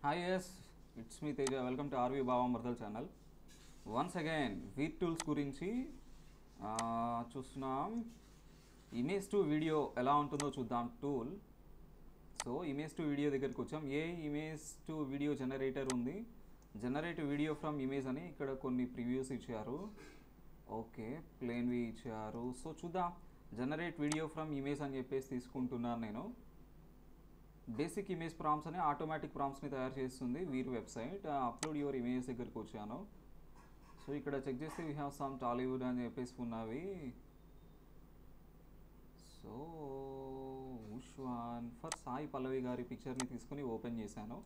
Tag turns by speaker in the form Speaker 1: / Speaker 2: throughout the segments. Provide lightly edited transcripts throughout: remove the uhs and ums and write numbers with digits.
Speaker 1: Hi, yes, it's me Teja. Welcome to RV Baba Mardal channel. Once again wheat tools గురించి చూస్తున్నాం. Image to video ఎలా ఉంటుందో చూద్దాం tool. So image to video దగ్గరికి వచ్చాం. ఏ image to video generator ఉంది, generate video from image అని ఇక్కడ కొన్ని ప్రివ్యూస్ ఇచ్చారు. ఓకే, ప్లేన్వి ఇచ్చారు. సో చూద్దాం. జనరేట్ వీడియో ఫ్రమ్ ఇమేజ్ అని చెప్పేసి తీసుకుంటున్నాను నేను. బేసిక్ ఇమేజ్ ప్రాంప్ట్స్ అని ఆటోమేటిక్ ప్రాంప్ట్స్ని తయారు చేస్తుంది వీరి వెబ్సైట్. అప్లోడ్ యువర్ ఇమేజ్ దగ్గరికి వచ్చాను. సో ఇక్కడ చెక్ చేస్తే వీ హ్యావ్ సమ్ టాలీవుడ్ అని చెప్పేసి ఉన్నవి. సో ఉష్వాన్ ఫర్ సాయి పల్లవి గారి పిక్చర్ని తీసుకుని ఓపెన్ చేశాను.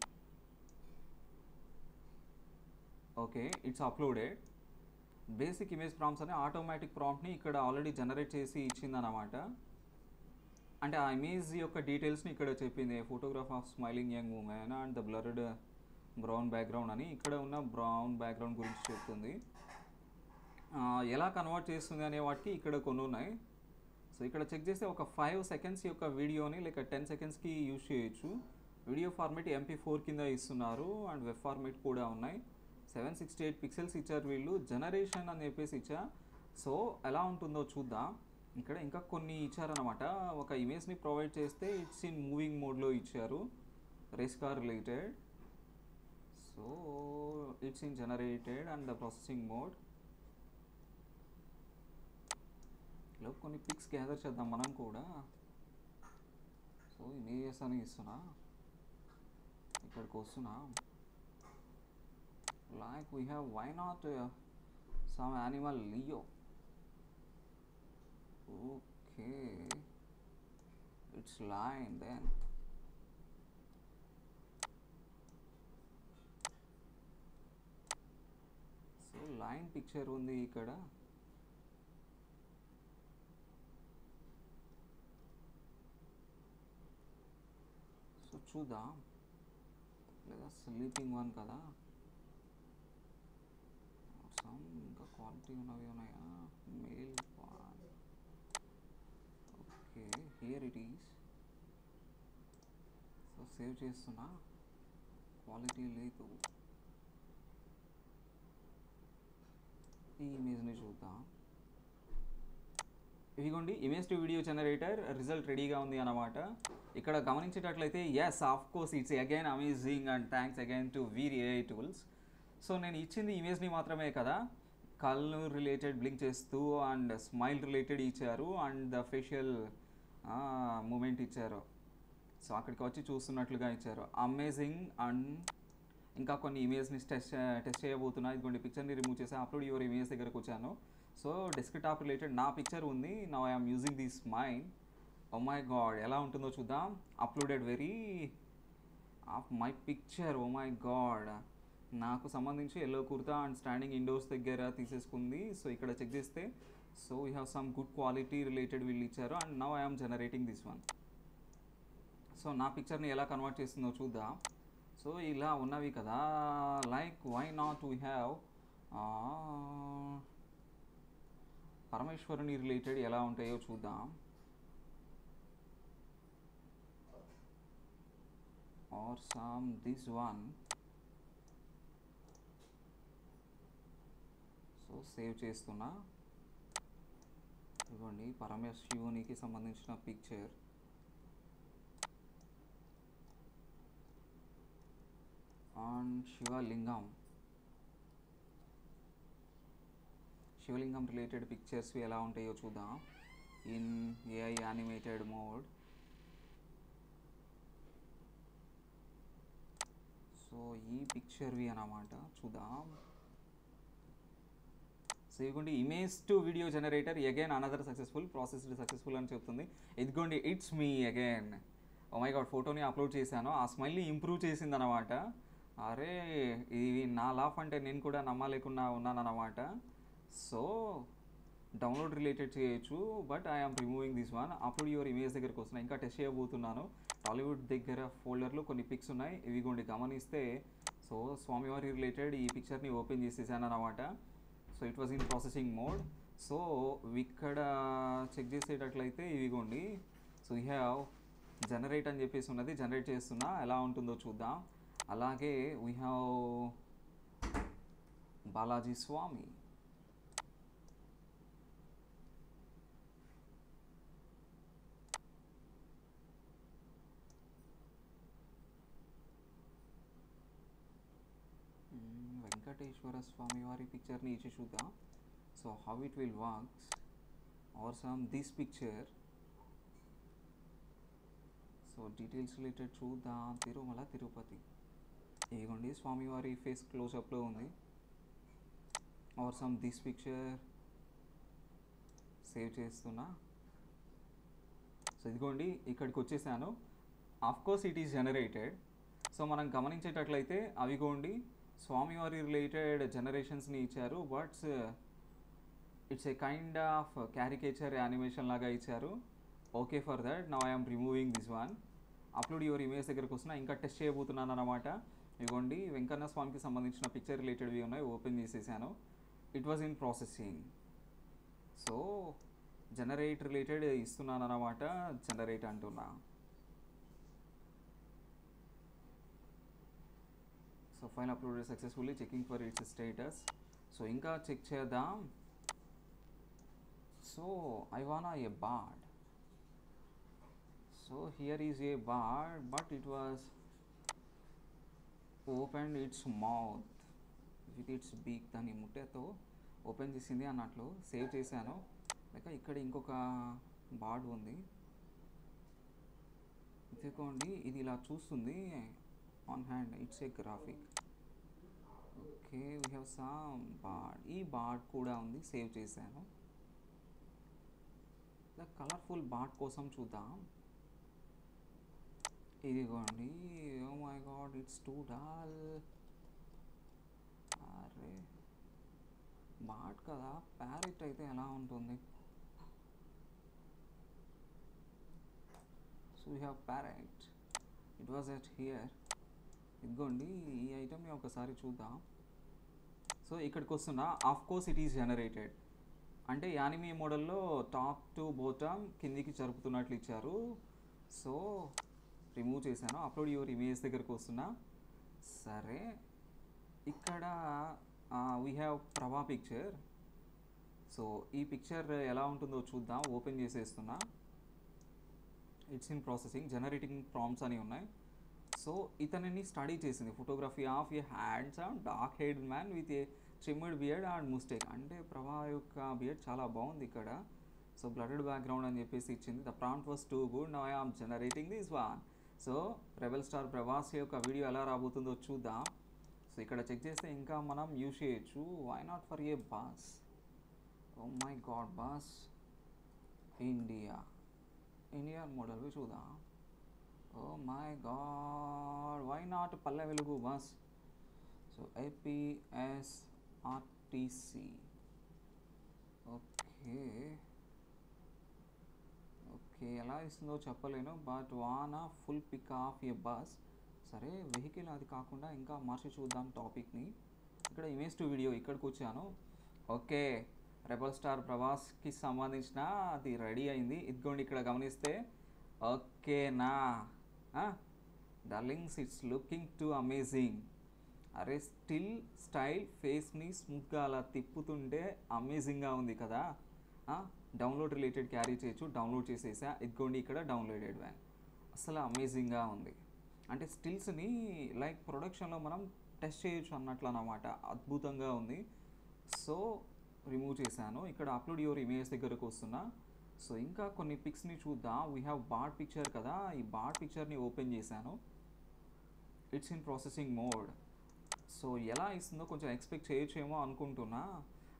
Speaker 1: Okay, it's uploaded. Basic image prompts అని ఆటోమేటిక్ ప్రాంప్ట్ని ఇక్కడ ఆల్రెడీ జనరేట్ చేసి ఇచ్చిందన్నమాట. అంటే ఆ ఇమేజ్ యొక్క డీటెయిల్స్ని ఇక్కడ చెప్పింది. Photograph of smiling young women and the blurred brown background అని ఇక్కడ ఉన్న బ్రౌన్ బ్యాక్గ్రౌండ్ గురించి చెప్తుంది. ఎలా కన్వర్ట్ చేస్తుంది అనే వాటికి ఇక్కడ కొన్ని ఉన్నాయి. సో ఇక్కడ చెక్ చేస్తే ఒక 5 సెకండ్స్ యొక్క వీడియోని లేక 10 సెకండ్స్కి యూజ్ చేయొచ్చు. వీడియో ఫార్మేట్ MP4 కింద ఇస్తున్నారు అండ్ వెబ్ ఫార్మేట్ కూడా ఉన్నాయి. 768 పిక్సెల్స్ ఇచ్చారు వీళ్ళు. జనరేషన్ అని చెప్పేసి ఇచ్చా. సో ఎలా ఉంటుందో చూద్దాం. ఇక్కడ ఇంకా కొన్ని ఇచ్చారనమాట. ఒక ఇమేజ్ని ప్రొవైడ్ చేస్తే ఇట్స్ ఇన్ మూవింగ్ మోడ్లో ఇచ్చారు, race car related. So it's in generated and the processing mode. ఇలా కొన్ని పిక్స్ గ్యాదర్ చేద్దాం మనం కూడా. సో ఇమేజెస్ అని ఇస్తున్నా, ఇక్కడికి వస్తున్నా. Like we have why not some animal Leo. Okay, it's line then. So line picture ఉంది ఇక్కడ. సో చూద్దాం. లేదా స్లీపింగ్ వన్ కదా. సమ్ ఇంకా క్వాలిటీ ఉన్నవి ఉన్నాయా? Male one. Okay, here it is. So save చేస్తున్నా. క్వాలిటీ లేదు. ఈ ఇమేజ్ని చూద్దాం. ఇదిగోండి image to video generator result రెడీగా ఉంది అన్నమాట. ఇక్కడ గమనించేటట్లయితే yes of course it's again amazing and thanks again to Vheer AI tools. So నేను ఇచ్చింది ఇమేజ్ని మాత్రమే కదా, కళ్ళు రిలేటెడ్ బ్లింక్ చేస్తూ అండ్ స్మైల్ రిలేటెడ్ ఇచ్చారు అండ్ ద ఫేషియల్ మూమెంట్ ఇచ్చారు. సో అక్కడికి వచ్చి చూస్తున్నట్లుగా ఇచ్చారు. అమేజింగ్. అండ్ ఇంకా కొన్ని ఇమేజ్ని టెస్ట్ చేయబోతున్నా. ఇదిగోండి పిక్చర్ని రిమూవ్ చేసి అప్లోడ్ యువర్ ఇమేజ్ దగ్గరకు వచ్చాను. సో డెస్క్టాప్ రిలేటెడ్ నా పిక్చర్ ఉంది. Now I'm using this mind. Oh my god, ఎలా ఉంటుందో చూద్దాం. Uploaded very of my picture. Oh my god, నాకు సంబంధించి yellow kurta and standing indoors దగ్గర తీసేసుకుంది. సో ఇక్కడ చెక్ చేస్తే so we have some good quality related వీళ్ళు ఇచ్చారు. And now I'm generating this one. So నా పిక్చర్ని ఎలా కన్వర్ట్ చేస్తుందో చూద్దాం. సో ఇలా ఉన్నవి కదా, like why not we have పరమేశ్వరుని రిలేటెడ్ ఎలా ఉంటాయో చూద్దాం. Or some this one. So save చేస్తున్నా. ఇదిగోండి పరమశివునికి సంబంధించిన పిక్చర్. అండ్ శివలింగం రిలేటెడ్ పిక్చర్స్ ఎలా ఉంటాయో చూద్దాం in AI animated mode. So ఈ పిక్చర్వి అన్నమాట, చూద్దాం. సో ఇదిగోండి image to video generator again another successful processed successful అని చెప్తుంది. ఇదిగోండి it's me again. Oh my God, ఫోటోని అప్లోడ్ చేశాను. ఆ స్మైల్ని ఇంప్రూవ్ చేసింది అనమాట. అరే ఇది నా లాఫ్ అంటే నేను కూడా నమ్మలేకుండా ఉన్నానన్నమాట. సో డౌన్లోడ్ రిలేటెడ్ చేయొచ్చు, but I'm removing this one. Upload your image దగ్గరకు వస్తున్నాయి. ఇంకా టెస్ట్ చేయబోతున్నాను. టాలీవుడ్ దగ్గర ఫోల్డర్లో కొన్ని పిక్స్ ఉన్నాయి. ఇవిగోండి గమనిస్తే సో స్వామివారి రిలేటెడ్ ఈ పిక్చర్ని ఓపెన్ చేసేసాను అనమాట. So it was in processing mode. So ఇక్కడ చెక్ చేసేటట్లయితే ఇవిగోండి. సో యూ హ్యావ్ జనరేట్ అని చెప్పేసి ఉన్నది, జనరేట్ చేస్తున్నా. ఎలా ఉంటుందో చూద్దాం. అలాగే వీ హ్యావ్ బాలాజీ స్వామి, వెంకటేశ్వర స్వామి వారి పిక్చర్ని ఇచ్చి చూద్దాం. So how it will works are some this picture. So details related చూద్దాం. తిరుమల తిరుపతి, ఇదిగోండి స్వామివారి ఫేస్ క్లోజప్లో ఉంది. Are some this picture save చేస్తున్నా. సో ఇదిగోండి ఇక్కడికి వచ్చేసాను. Of course it is generated. So మనం గమనించేటట్లయితే అవిగోండి స్వామివారి రిలేటెడ్ జనరేషన్స్ని ఇచ్చారు. But it's a kind of caricature animation లాగా ఇచ్చారు. Okay for that. Now I'm removing this one. Upload your image దగ్గరకు వస్తున్నా. ఇంకా టెస్ట్ చేయబోతున్నాను అన్నమాట. ఇదిగోండి వెంకన్న స్వామికి సంబంధించిన పిక్చర్ రిలేటెడ్వి ఉన్నాయి. ఓపెన్ చేసేసాను. It was in processing. So generate related ఇస్తున్నాను అన్నమాట. జనరేట్ అంటున్నా. So file uploaded successfully, checking for its status. So ఇంకా చెక్ చేద్దాం. So I wanna a bird. So here is a bird, but it was open its mouth with its beak. దాని ముట్టెతో open చేసింది అన్నట్లు save చేశాను. లేక ఇక్కడ ఇంకొక బార్డ్ ఉంది. ఇదిగోండి ఇది ఇలా చూస్తుంది on hand. It's a graphic. Okay we have some board. ఈ బార్డ్ కూడా ఉంది, సేవ్ చేశాను. ద కలర్ఫుల్ బార్డ్ కోసం చూద్దాం. ఇదిగోండి. Oh my God it's too dull. అరే బార్డ్ కదా, ప్యారెట్ అయితే ఎలా ఉంటుంది? So we have parrot. It was at here. ఇదిగోండి ఈ ఐటమ్ని ఒకసారి చూద్దాం. సో ఇక్కడికి వస్తున్నా. Of course it is generated. అంటే యానిమీ మోడల్లో టాప్ టు బాటమ్ కిందికి జరుపుతున్నట్లు ఇచ్చారు. సో రిమూవ్ చేశాను. అప్లోడ్ యువర్ ఇమేజ్ దగ్గరకు వస్తున్నా. సరే ఇక్కడ we have Prabha picture. So ఈ పిక్చర్ ఎలా ఉంటుందో చూద్దాం. ఓపెన్ చేసేస్తున్నా. It's in processing. Generating prompts అని ఉన్నాయి. సో ఇతనిని స్టడీ చేసింది. Photography of a handsome dark haired man with a trimmed beard and moustache. అంటే ప్రభా యొక్క బియర్డ్ చాలా బాగుంది ఇక్కడ. సో బ్లడెడ్ బ్యాక్గ్రౌండ్ అని చెప్పేసి ఇచ్చింది. The prompt was too good. Now I am generating this one. So rebel star Prabhas యొక్క video ఎలా రాబోతుందో చూద్దాం. సో ఇక్కడ చెక్ చేస్తే ఇంకా మనం యూజ్ చేయొచ్చు. Why not for a bus. Oh my god bus India మోడల్వి చూద్దాం. Oh my god why not Palle Velugu bus. So APSRTC. Okay okay ఎలా ఇస్తుందో చెప్పలేను. But wanna full pic of a bus. సరే వెహికల్ అది కాకుండా ఇంకా మార్చి చూద్దాం టాపిక్ని. ఇక్కడ ఇమేజ్ టు వీడియో ఇక్కడికి వచ్చాను. ఓకే రెబల్ స్టార్ ప్రభాస్కి సంబంధించిన అది రెడీ అయింది. ఇదిగోండి ఇక్కడ గమనిస్తే ఓకేనా darlings it's looking to amazing. అరే స్టిల్ స్టైల్ ఫేస్ని స్మూత్గా అలా తిప్పుతుంటే అమేజింగ్గా ఉంది కదా. డౌన్లోడ్ రిలేటెడ్ క్యారీ చేయొచ్చు. డౌన్లోడ్ చేసేసా. ఇదిగోండి ఇక్కడ డౌన్లోడెడ్ వ్యాన్. అసలు అమేజింగ్గా ఉంది. అంటే స్టిల్స్ని లైక్ ప్రొడక్షన్లో మనం టెస్ట్ చేయొచ్చు అన్నట్లు అన్నమాట. అద్భుతంగా ఉంది. సో రిమూవ్ చేశాను. ఇక్కడ అప్లోడ్ యువర్ ఇమేజ్ దగ్గరకు వస్తున్నా. సో ఇంకా కొన్ని పిక్స్ని చూద్దాం. వీ హ్యావ్ బార్డ్ పిక్చర్ కదా. ఈ బార్డ్ పిక్చర్ని ఓపెన్ చేశాను. It's in processing mode. So ఎలా ఇస్తుందో కొంచెం ఎక్స్పెక్ట్ చేయొచ్చేమో అనుకుంటున్నా.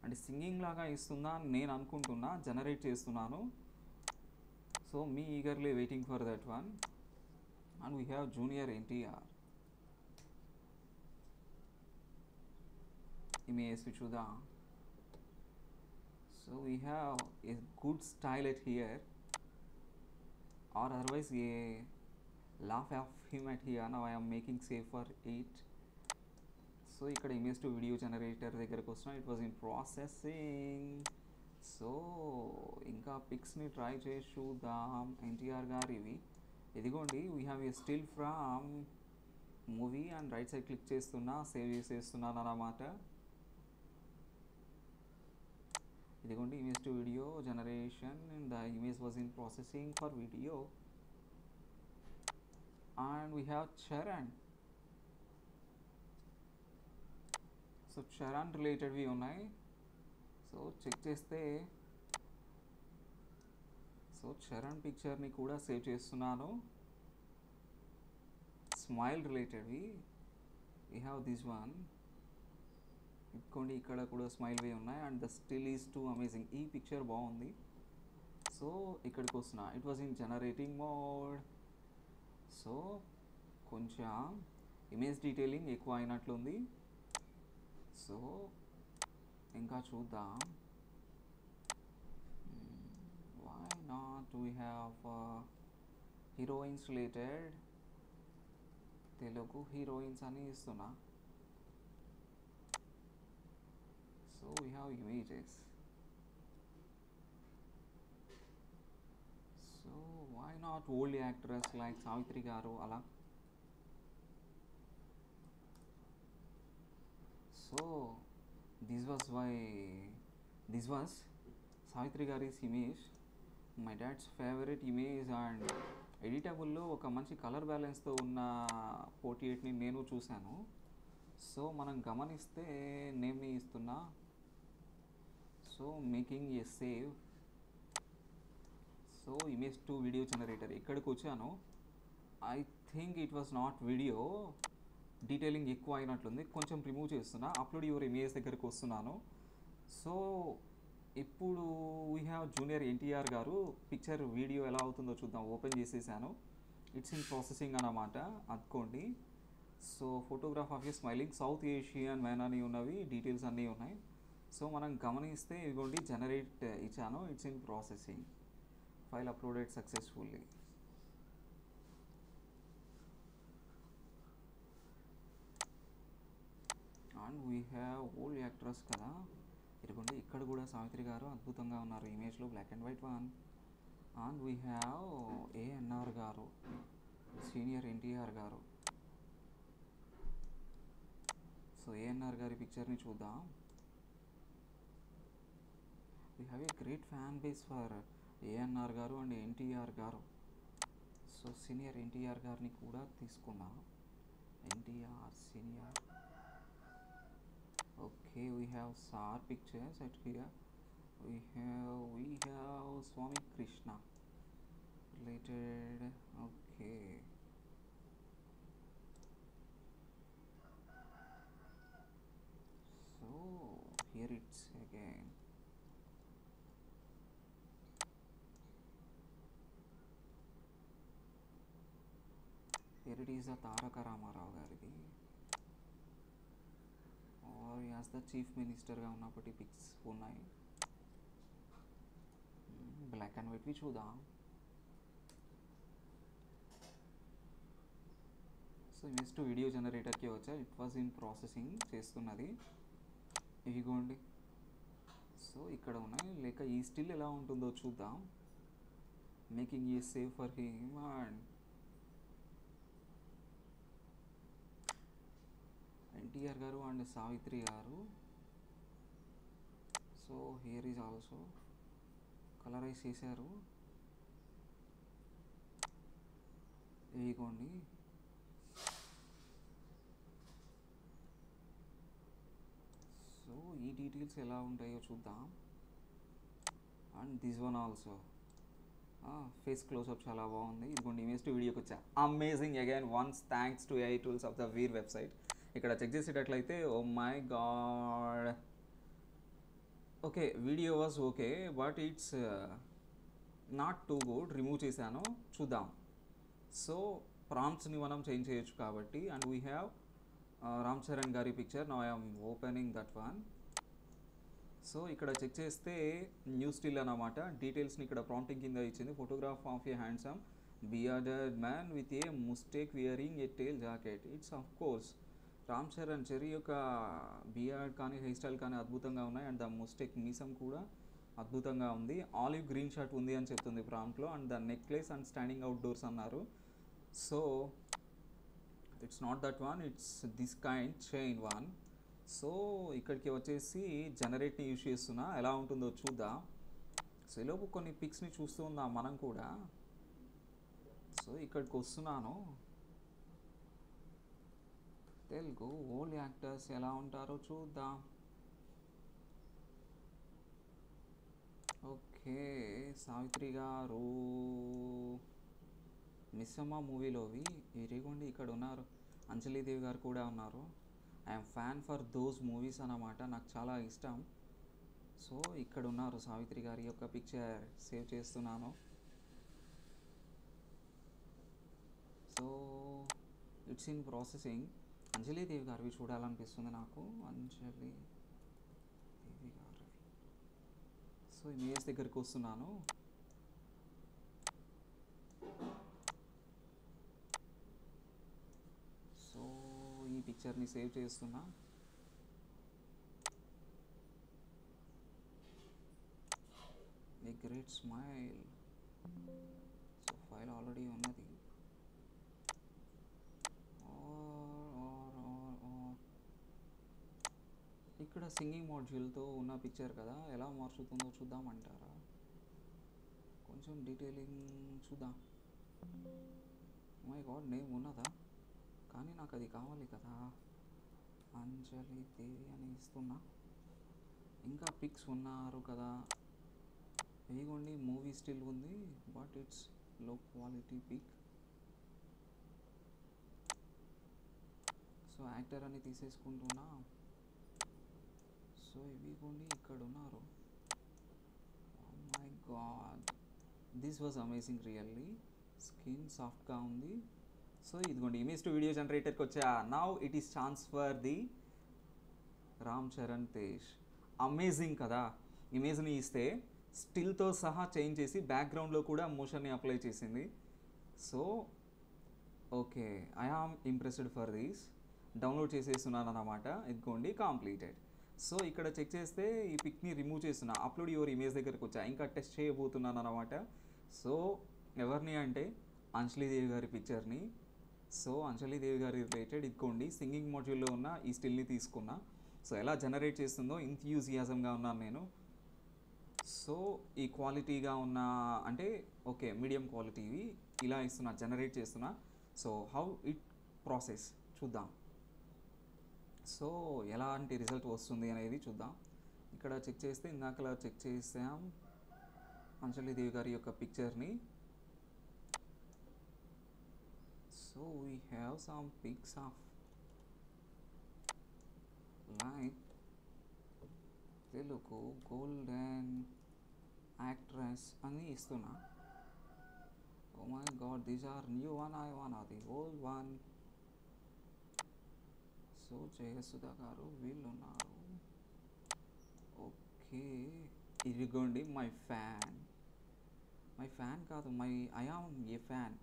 Speaker 1: అంటే సింగింగ్ లాగా ఇస్తుందా నేను అనుకుంటున్నా. జనరేట్ చేస్తున్నాను. So me eagerly waiting for that one. And we have junior NTR image చూద్దాం. So we have a good style at here, or otherwise a laugh of him at here. Now I am making save for it. So ఇక్కడ image to video generator దగ్గరకు వస్తున్నా. It was in processing. So ఇంకా పిక్స్ని try చేసి చూద్దాం. NTR గారివి. ఇదిగోండి we have a still from movie and right side click చేస్తున్నా, సేవ్ చేసేస్తున్నాను అన్నమాట. ఇదిగోండి image to video generation, the image was in processing for video and we have Charan. So Charan రిలేటెడ్వి ఉన్నాయి. సో చెక్ చేస్తే సో చరణ్ పిక్చర్ని కూడా సేవ్ చేస్తున్నాను. స్మైల్ రిలేటెడ్వి వీ హ్యావ్ దిస్ వన్. ఇదిగోండి ఇక్కడ కూడా స్మైల్వి ఉన్నాయి and the still is too amazing. ఈ పిక్చర్ బాగుంది. సో ఇక్కడికి వస్తున్నా, it was in generating mode. So కొంచెం ఇమేజ్ డీటెయిలింగ్ ఎక్కువ అయినట్లుంది. సో ఇంకా చూద్దాం. Why not we have heroines related, Telugu heroines అని ఇస్తున్నా. So we have images. So why not old actress like Savitri garu అలా. సో this was సావిత్రి గారిస్ image, my dad's favourite image and ఎడిటబుల్లో ఒక మంచి కలర్ బ్యాలెన్స్తో ఉన్న పోర్ట్రేట్ని నేను చూశాను. సో మనం గమనిస్తే నేమ్ని ఇస్తున్నా. So making a save. So image to video generator ఇక్కడికి వచ్చాను. I think it was not video, detailing ఎక్కువ అయినట్లుంది. కొంచెం రిమూవ్ చేస్తున్నా, అప్లోడ్ యువర్ ఇమేజ్ దగ్గరికి వస్తున్నాను. సో ఇప్పుడు వీ హ్యావ్ జూనియర్ ఎన్టీఆర్ గారు పిక్చర్ వీడియో ఎలా అవుతుందో చూద్దాం. ఓపెన్ చేసేసాను, ఇట్స్ ఇన్ ప్రాసెసింగ్ అన్నమాట. అందుకోండి. So photograph of a smiling south Asian man అని ఉన్నవి, డీటెయిల్స్ అన్నీ ఉన్నాయి. సో మనం గమనిస్తే ఇదిగోండి జనరేట్ ఇచ్చాను, it's in processing. File uploaded successfully. And we have old actress కదా, ఇదిగోండి ఇక్కడ కూడా సావిత్రి గారు అద్భుతంగా ఉన్నారు ఇమేజ్లో, black and white one. And we have ANR garu, senior NTR గారు. సో ఏఎన్ఆర్ గారి పిక్చర్ని చూద్దాం. We have a great fan base for ANR garu and NTR గారు. సో సీనియర్ ఎన్టీఆర్ గారిని కూడా తీసుకున్నాం. NTR senior. Okay, we have SAR pictures at here. We have Swami Krishna related. Okay. So here it's again. Here it is a Taraka Ramarao garidi. As the chief మినిస్టర్గా ఉన్నప్పటి pics ఉన్నాయి. Black and వైట్వి చూద్దాం. So image to video జనరేటర్కి వచ్చా, it was in processing చేస్తున్నది. ఇదిగోండి. So ఇక్కడ ఉన్నాయి, లేక ఈ స్టిల్ ఎలా ఉంటుందో చూద్దాం. Making a save for him and NTR garu and Savitri garu. So here is also colourise చేశారు. ఇదిగోండి. సో ఈ డీటెయిల్స్ ఎలా ఉంటాయో చూద్దాం. And this one also face close up చాలా బాగుంది. ఇదిగోండి ఇమేజ్ టు వీడియోకి వచ్చా. Amazing again once thanks to AI tools of the Vheer website. ఇక్కడ చెక్ చేసేటట్లయితే oh my God. Okay video was okay but it's not too good. Remove చేశాను, చూద్దాం. So ప్రాంప్ట్స్ని మనం చేంజ్ చేయొచ్చు కాబట్టి. And we have Ram Charan గారి picture. Now I'm opening that one. So ఇక్కడ చెక్ చేస్తే న్యూ స్టిల్ అన్నమాట. డీటెయిల్స్ని ఇక్కడ ప్రాంప్టింగ్ కింద ఇచ్చింది. Photograph of a handsome bearded man with a mustache wearing a tail jacket. It's of course Ram Charan. Cherry యొక్క beard కానీ హెయిర్ స్టైల్ కానీ అద్భుతంగా ఉన్నాయి. అండ్ ద ముస్టేక్ మీసం కూడా అద్భుతంగా ఉంది. ఆలివ్ గ్రీన్ షర్ట్ ఉంది అని చెప్తుంది ప్రాంప్ట్లో. And the necklace and standing outdoors అన్నారు. So it's not that one, it's this kind chain one. So ఇక్కడికి వచ్చేసి జనరేట్ని యూజ్ చేస్తున్నా, ఎలా ఉంటుందో చూద్దాం. సో ఈలోపు కొన్ని పిక్స్ని చూస్తూ ఉందాం మనం కూడా. సో ఇక్కడికి వస్తున్నాను. తెలుగు ఓల్డ్ యాక్టర్స్ ఎలా ఉంటారో చూద్దాం. ఓకే, సావిత్రి గారు మిస్సమ్మ మూవీలోవి ఇరిగోండి ఇక్కడ ఉన్నారు. అంజలీదేవి గారు కూడా ఉన్నారు. I'm fan for those movies అన్నమాట, నాకు చాలా ఇష్టం. సో ఇక్కడ ఉన్నారు, సావిత్రి గారి యొక్క పిక్చర్ సేవ్ చేస్తున్నాను. So it's in processing. Anjali Devi గారివి చూడాలనిపిస్తుంది నాకు, అంజలీదేవి గారివి. సో ఇమేజ్ దగ్గరికి వస్తున్నాను. సో ఈ పిక్చర్ని సేవ్ చేస్తున్నా. A great smile. So file already ఉన్నది. ఇక్కడ సింగింగ్ మాడ్యూల్తో ఉన్న పిక్చర్ కదా, ఎలా మార్చుతుందో చూద్దామంటారా? కొంచెం డీటెయిలింగ్ చూద్దాం. మై గాడ్, నేమ్ ఉన్నదా? కానీ నాకు అది కావాలి కదా. అంజలి దేవి అని ఇస్తున్నా. ఇంకా పిక్స్ ఉన్నారు కదా, ఇదిగోండి మూవీ స్టిల్ ఉంది, but it's low quality pic. So actor అని తీసేసుకుంటున్నా. సో ఇవిగోండి ఇక్కడ ఉన్నారు. Oh my God, this was amazing really. Skin సాఫ్ట్గా ఉంది. సో ఇదిగోండి ఇమేజ్ టు వీడియో జనరేటర్కి వచ్చా. Now it is chance for the Ram Charan Tej. Amazing కదా. ఇమేజ్ని ఇస్తే స్టిల్తో సహా చేంజ్ చేసి బ్యాక్గ్రౌండ్లో కూడా మోషన్ని అప్లై చేసింది. So okay, I am impressed for these. Download చేసేస్తున్నాను అన్నమాట. ఇదిగోండి కంప్లీటెడ్. సో ఇక్కడ చెక్ చేస్తే ఈ పిక్ని రిమూవ్ చేస్తున్నా. అప్లోడ్ యువర్ ఇమేజ్ దగ్గరకు వచ్చా. ఇంకా టెస్ట్ చేయబోతున్నాను అన్నమాట. సో ఎవరిని అంటే అంజలీదేవి గారి పిక్చర్ని. సో అంజలీదేవి గారి రిలేటెడ్ ఇదిగోండి సింగింగ్ మాడ్యూల్లో ఉన్న ఈ స్టిల్ని తీసుకున్నా. సో ఎలా జనరేట్ చేస్తుందో ఎంథ్యూజియాజంగా ఉన్నాను నేను. సో ఈ క్వాలిటీగా ఉన్న అంటే ఓకే మీడియం క్వాలిటీవి ఇలా ఇస్తున్నా, జనరేట్ చేస్తున్నా. సో హౌ ఇట్ ప్రాసెస్ చూద్దాం. సో ఎలాంటి రిజల్ట్ వస్తుంది అనేది చూద్దాం. ఇక్కడ చెక్ చేస్తే ఇందాకలా చెక్ చేసాం అంజలీదేవి గారి యొక్క పిక్చర్ని. So we have some pics of like Telugu golden actress అని ఇస్తున్నా. Oh my god, these are new one, I one are the old one. So Jayasudha garu వీళ్ళు ఉన్నారు. ఓకే ఇదిగోండి మై ఫ్యాన్. మై ఫ్యాన్ కాదు, ఐ ఆమ్ ఏ ఫ్యాన్.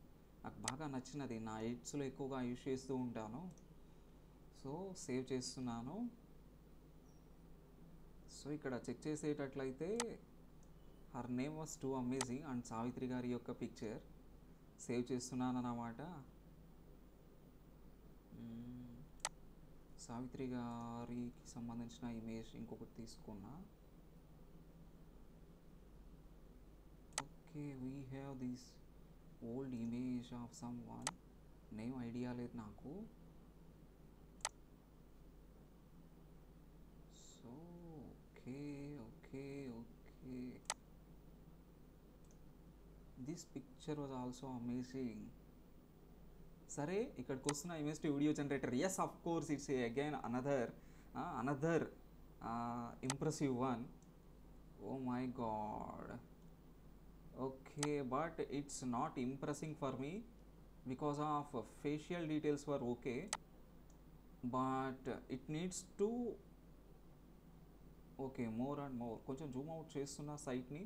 Speaker 1: నాకు బాగా నచ్చినది, నా ఎడ్స్లో ఎక్కువగా యూజ్ చేస్తూ ఉంటాను. సో సేవ్ చేస్తున్నాను. సో ఇక్కడ చెక్ చేసేటట్లయితే her name was too amazing and Savitri గారి యొక్క పిక్చర్ సేవ్ చేస్తున్నాను అన్నమాట. సావిత్రి గారికి సంబంధించిన ఇమేజ్ ఇంకొకటి తీసుకున్నా. Okay we have this old image of someone. Name idea లేదు నాకు. So okay okay okay, this picture was also amazing. సరే ఇక్కడికి వస్తున్న image to video generator. Yes of course it's again another impressive one. Oh my God. Okay but it's not impressing for me because of facial details were okay, but it needs to okay more and more. కొంచెం zoom out చేస్తున్న సైట్ని.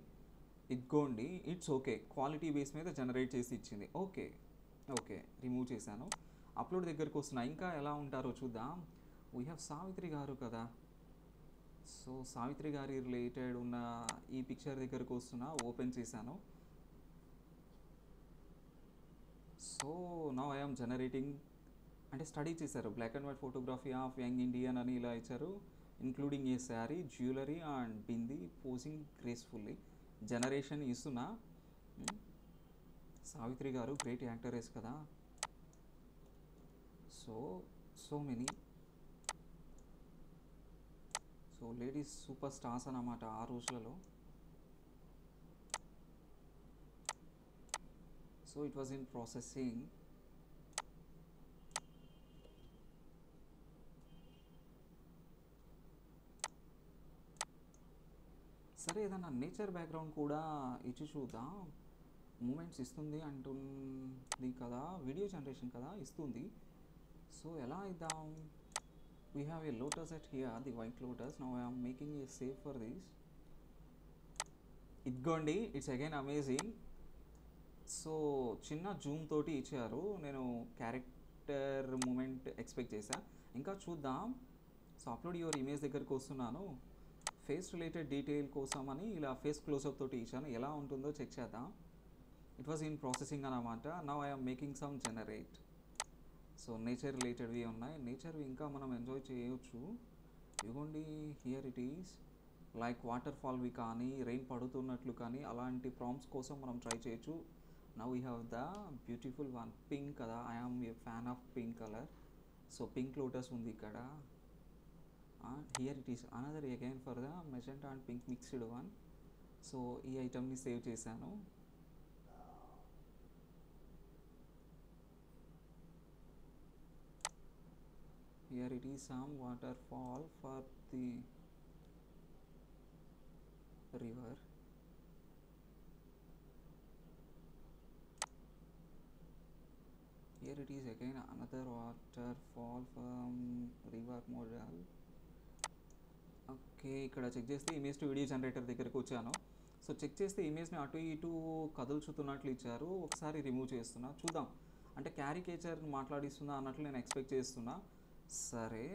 Speaker 1: ఇదిగోండి it's okay, quality base మీద generate చేసి ఇచ్చింది. Okay okay remove చేశాను. Upload దగ్గరకు వస్తున్నా. ఇంకా ఎలా ఉంటారో చూద్దాం. వీ హ్యావ్ సావిత్రి గారు కదా. సో సావిత్రి గారి రిలేటెడ్ ఉన్న ఈ పిక్చర్ దగ్గరకు వస్తున్నా. ఓపెన్ చేశాను. So now I am generating అంటే స్టడీ చేశారు, black and white photography of young Indian అని ఇలా ఇచ్చారు, including a sari, jewellery and bindi posing gracefully. Generation ఇస్తున్నా. సావిత్రి గారు గ్రేట్ యాక్టరేస్ కదా. So many ladies super stars అన్నమాట ఆ రోజులలో. So it was in processing. సరే ఏదన్నా నేచర్ బ్యాక్గ్రౌండ్ కూడా ఇచ్చి చూద్దాం. మూమెంట్స్ ఇస్తుంది అంటుంది కదా, వీడియో జనరేషన్ కదా ఇస్తుంది. సో ఎలా ఇద్దాం? We have A lotus at here, the white lotus. Now I'm making a save for this. ఇదిగోండి, ఇట్స్ అగైన్ అమేజింగ్. సో చిన్న జూమ్ తోటి ఇచ్చారు, నేను క్యారెక్టర్ మూమెంట్ ఎక్స్పెక్ట్ చేశా. ఇంకా చూద్దాం. సో అప్లోడ్ యువర్ ఇమేజ్ దగ్గరకు వస్తున్నాను. ఫేస్ రిలేటెడ్ డీటెయిల్ కోసం అని ఇలా ఫేస్ క్లోజప్ తోటి ఇచ్చాను, ఎలా ఉంటుందో చెక్ చేద్దాం. ఇట్ వాజ్ ఇన్ ప్రాసెసింగ్ అన్నమాట. Now I'm making some generate. So nature రిలేటెడ్వి ఉన్నాయి, నేచర్వి ఇంకా మనం ఎంజాయ్ చేయొచ్చు. ఇదిగోండి, here it is like water ఫాల్వి కానీ రెయిన్ పడుతున్నట్లు కానీ అలాంటి ప్రాంప్ట్స్ కోసం మనం ట్రై చేయొచ్చు. Now we have the beautiful one, pink కదా. I am a fan of pink colour. So pink lotus ఉంది ఇక్కడ. Here it is another again for the magenta and pink mixed one. So ఈ ఐటమ్ని save చేశాను. Here it is some waterfall for the river. Here it is again another waterfall from river model. Okay, ఇక్కడ check చేస్తే image to video generator దగ్గరకు వచ్చాను. So check చేస్తే ఇమేజ్ని అటు ఇటు కదుల్చుతున్నట్లు ఇచ్చారు. ఒకసారి రిమూవ్ చేస్తున్నా, చూద్దాం. అంటే క్యారికేచర్ మాట్లాడిస్తుందా అన్నట్లు నేను ఎక్స్పెక్ట్ చేస్తున్నా. సరే,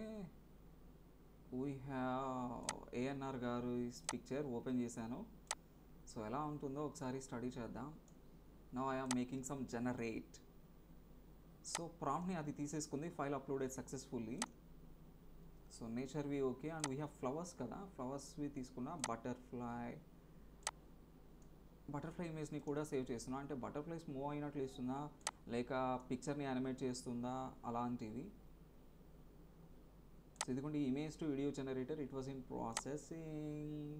Speaker 1: వీ హ్యావ్ ఏఎన్ఆర్ గారు పిక్చర్ ఓపెన్ చేశాను. సో ఎలా ఉంటుందో ఒకసారి స్టడీ చేద్దాం. Now I'm making some generate. So ప్రాంప్ట్ని అది తీసేసుకుంది, ఫైల్ అప్లోడెడ్ సక్సెస్ఫుల్లీ. సో నేచర్వి okay, and we have flowers కదా, ఫ్లవర్స్వి తీసుకున్నా. బటర్ఫ్లై ఇమేజ్ని కూడా సేవ్ చేస్తున్నా. అంటే బటర్ఫ్లైస్ మూవ్ అయినట్లు ఇస్తుందా లేక పిక్చర్ని యానిమేట్ చేస్తుందా అలాంటివి. సో ఇదిగోండి image to video generator, it was in processing.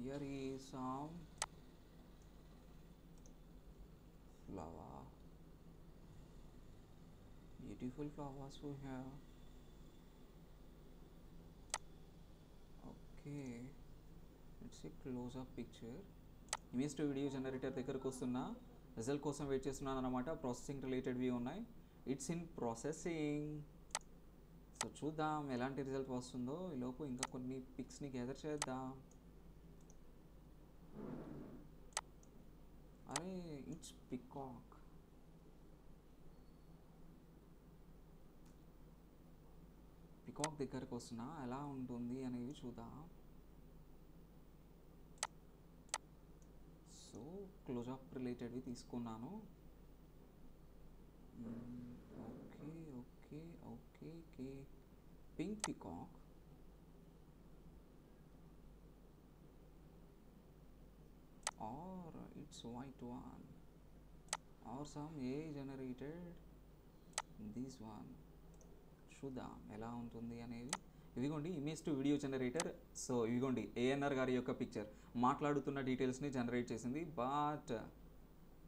Speaker 1: Here is some flower, beautiful flowers we have. Okay, it's a close-up picture. Image to video generator దగ్గరకు వస్తున్నా, రిజల్ట్ కోసం వెయిట్ చేస్తున్నాను అనమాట. ప్రాసెసింగ్ రిలేటెడ్వి ఉన్నాయి, ఇట్స్ ఇన్ ప్రాసెసింగ్. సో చూద్దాం ఎలాంటి result వస్తుందో. ఈలోపు ఇంకా కొన్ని పిక్స్ని గ్యాదర్ చేద్దాం. అరే ఇట్స్ పికాక్. పికాక్ దగ్గరకు వస్తున్నా, ఎలా ఉంటుంది అనేవి చూద్దాం. సో క్లోజప్ రిలేటెడ్వి తీసుకున్నాను. Okay okay okay okay, pink peacock. Or it's white one, or some AI generated this one. చూద్దాం ఎలా ఉంటుంది అనేది. ఇదిగోండి image to video generator. So ఇదిగోండి ఏఎన్ఆర్ గారి యొక్క పిక్చర్ మాట్లాడుతున్న డీటెయిల్స్ని జనరేట్ చేసింది. But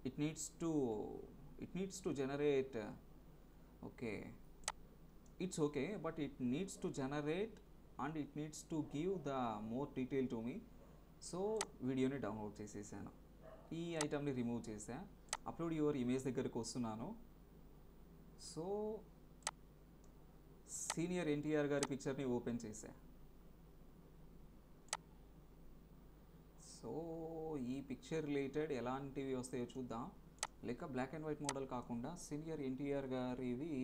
Speaker 1: it needs to generate. Okay, it's okay, but it needs to generate and it needs to give the more detail to me. So వీడియోని download చేసేసాను, ఈ ఐటమ్ని remove చేసా. Upload your image దగ్గరకు వస్తున్నాను. So senior NTR గారి పిక్చర్ని open చేశా. So ఈ picture related ఎలాంటివి వస్తాయో చూద్దాం. లేక బ్లాక్ అండ్ వైట్ మోడల్ కాకుండా సీనియర్ ఎన్టీఆర్ గారివి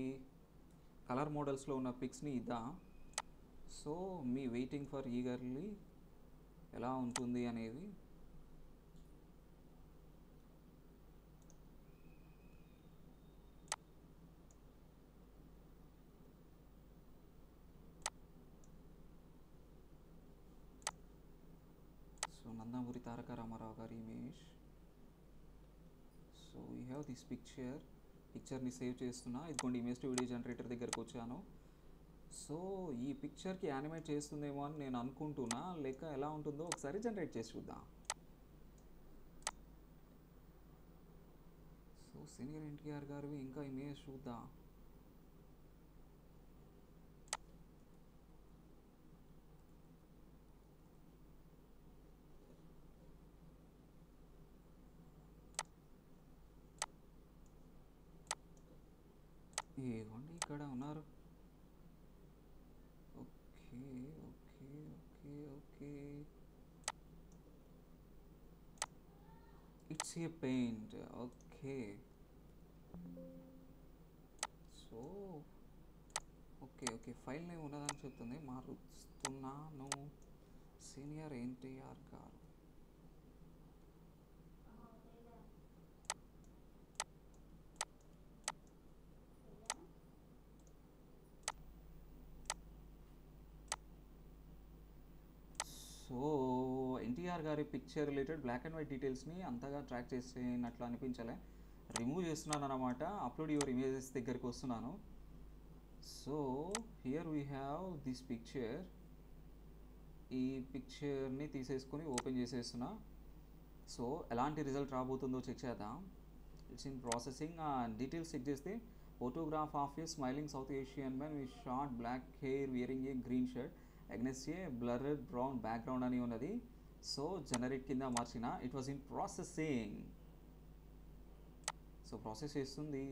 Speaker 1: కలర్ మోడల్స్లో ఉన్న పిక్స్ని ఇద్దాం. So me waiting for eagerly ఎలా ఉంటుంది అనేది. సో నందమూరి తారక రామారావు గారి image. So we have this పిక్చర్ని సేవ్ చేస్తున్నా. ఇదిగోండి ఇమేజ్ టు వీడియో జనరేటర్ దగ్గరకు వచ్చాను. సో ఈ పిక్చర్కి యానిమేట్ చేస్తుందేమో అని నేను అనుకుంటున్నా, లేక ఎలా ఉంటుందో ఒకసారి జనరేట్ చేసి చూద్దాం. సో సీనియర్ ఎన్టీఆర్ గారివి ఇంకా ఇమేజ్ చూద్దాం. ఏగోండి ఇక్కడ ఉన్నారు. Okay okay okay okay it's a paint. Okay so okay okay file name ఉన్నదని చెప్తుంది. మారుస్తున్నాను. సీనియర్ ఎన్టీఆర్ గారు. సో ఎన్టీఆర్ గారి picture related black and white డీటెయిల్స్ని అంతగా ట్రాక్ చేసినట్లు అనిపించలే. రిమూవ్ చేస్తున్నాను అనమాట. అప్లోడ్ యువర్ ఇమేజెస్ దగ్గరికి వస్తున్నాను. So here we have this picture. ఈ పిక్చర్ని తీసేసుకొని ఓపెన్ చేసేస్తున్నా. సో ఎలాంటి రిజల్ట్ రాబోతుందో చెక్ చేద్దాం. It's in processing. Details check చేస్తే photograph of a smiling south Asian man with short black hair wearing a green shirt against a blurred brown background అని ఉన్నది. సో జనరేట్ కింద మార్చిన. It was in processing. So process చేస్తుంది.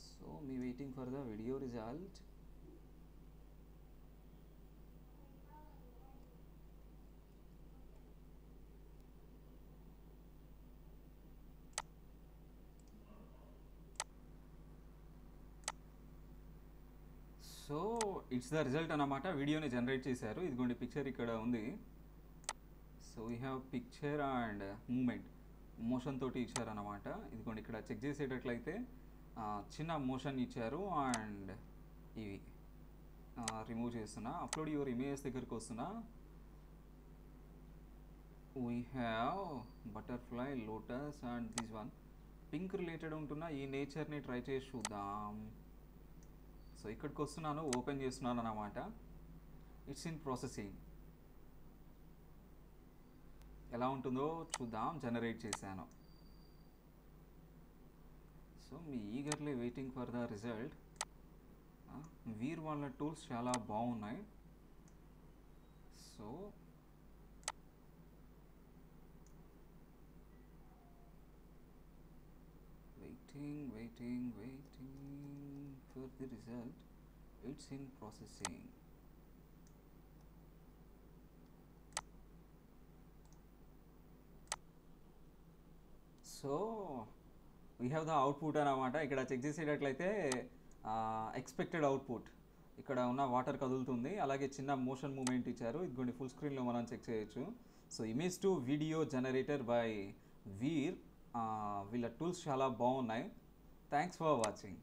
Speaker 1: So me waiting for the video result. So it's the result అన్నమాట. వీడియోని generate చేశారు. ఇదిగోండి picture ఇక్కడ ఉంది. So we have picture and moment motion తోటి ఇచ్చారన్నమాట. ఇదిగోండి ఇక్కడ చెక్ చేసేటట్లయితే చిన్న మోషన్ ఇచ్చారు. అండ్ ఇవి రిమూవ్ చేస్తున్నా. అప్లోడ్ యువర్ ఇమేజ్ దగ్గరికి వస్తున్నా. We have butterfly, lotus and this one pink related ఉంటున్న ఈ నేచర్ని ట్రై చేసి చూద్దాం. సో ఇక్కడికి వస్తున్నాను, ఓపెన్ చేస్తున్నాను అన్నమాట. It's in processing. ఎలా ఉంటుందో చూద్దాం. జనరేట్ చేశాను. So me eagerly waiting for the result. Vheer వాళ్ళ టూల్స్ చాలా బాగున్నాయి. So waiting for the result. It's in processing. So we have the output అన్నమాట. ఇక్కడ చెక్ చేసేటట్లయితే ఎక్స్పెక్టెడ్ అవుట్పుట్ ఇక్కడ ఉన్న వాటర్ కదులుతుంది. అలాగే చిన్న మోషన్ మూమెంట్ ఇచ్చారు. ఇదిగోండి ఫుల్ స్క్రీన్లో మనం చెక్ చేయొచ్చు. So image to video generator by Vheer. వీళ్ళ టూల్స్ చాలా బాగున్నాయి. Thanks for watching.